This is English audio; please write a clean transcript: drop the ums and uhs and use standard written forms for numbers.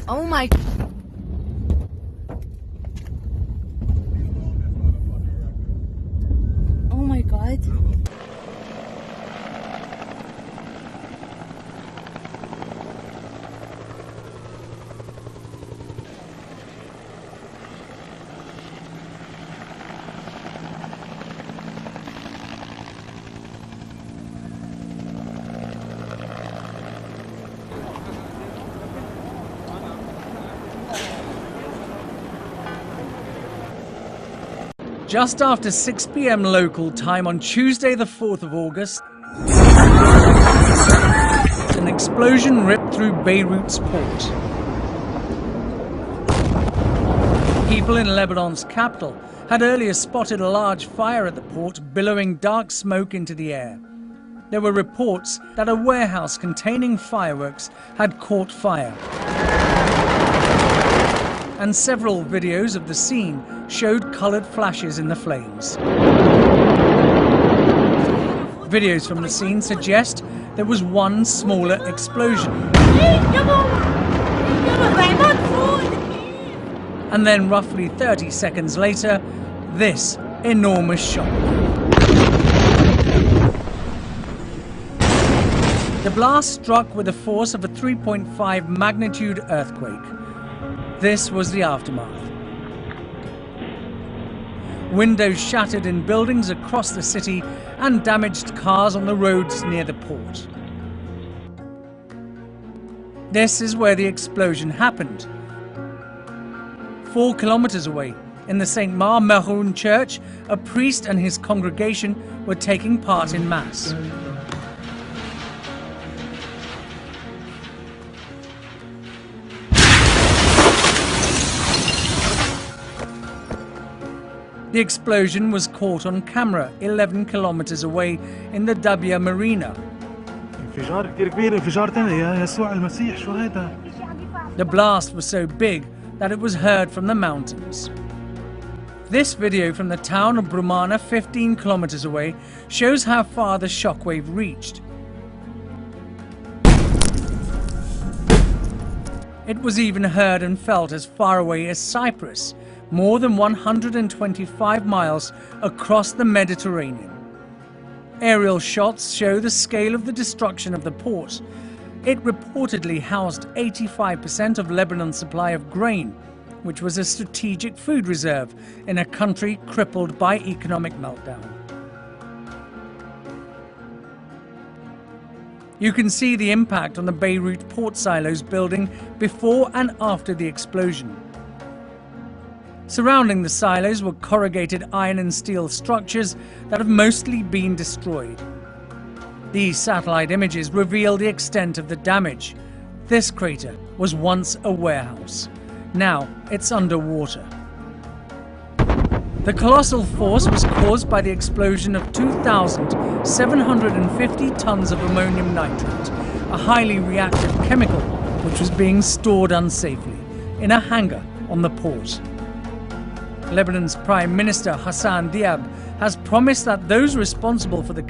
Oh my... Oh my God. Just after 6 p.m. local time on Tuesday the 4th of August, an explosion ripped through Beirut's port. People in Lebanon's capital had earlier spotted a large fire at the port, billowing dark smoke into the air. There were reports that a warehouse containing fireworks had caught fire. And several videos of the scene showed coloured flashes in the flames. Videos from the scene suggest there was one smaller explosion. And then roughly 30 seconds later, this enormous shock. The blast struck with the force of a 3.5 magnitude earthquake. This was the aftermath. Windows shattered in buildings across the city and damaged cars on the roads near the port. This is where the explosion happened. 4 kilometers away, in the St. Mar-Meroun church, a priest and his congregation were taking part in Mass. The explosion was caught on camera 11 kilometers away in the Dabia Marina. The blast was so big that it was heard from the mountains. This video from the town of Brumana, 15 kilometers away, shows how far the shockwave reached. It was even heard and felt as far away as Cyprus, more than 125 miles across the Mediterranean. Aerial shots show the scale of the destruction of the port. It reportedly housed 85% of Lebanon's supply of grain, which was a strategic food reserve in a country crippled by economic meltdown. You can see the impact on the Beirut port silos building before and after the explosion. Surrounding the silos were corrugated iron and steel structures that have mostly been destroyed. These satellite images reveal the extent of the damage. This crater was once a warehouse. Now it's underwater. The colossal force was caused by the explosion of 2,750 tons of ammonium nitrate, a highly reactive chemical which was being stored unsafely in a hangar on the port. Lebanon's Prime Minister Hassan Diab has promised that those responsible for the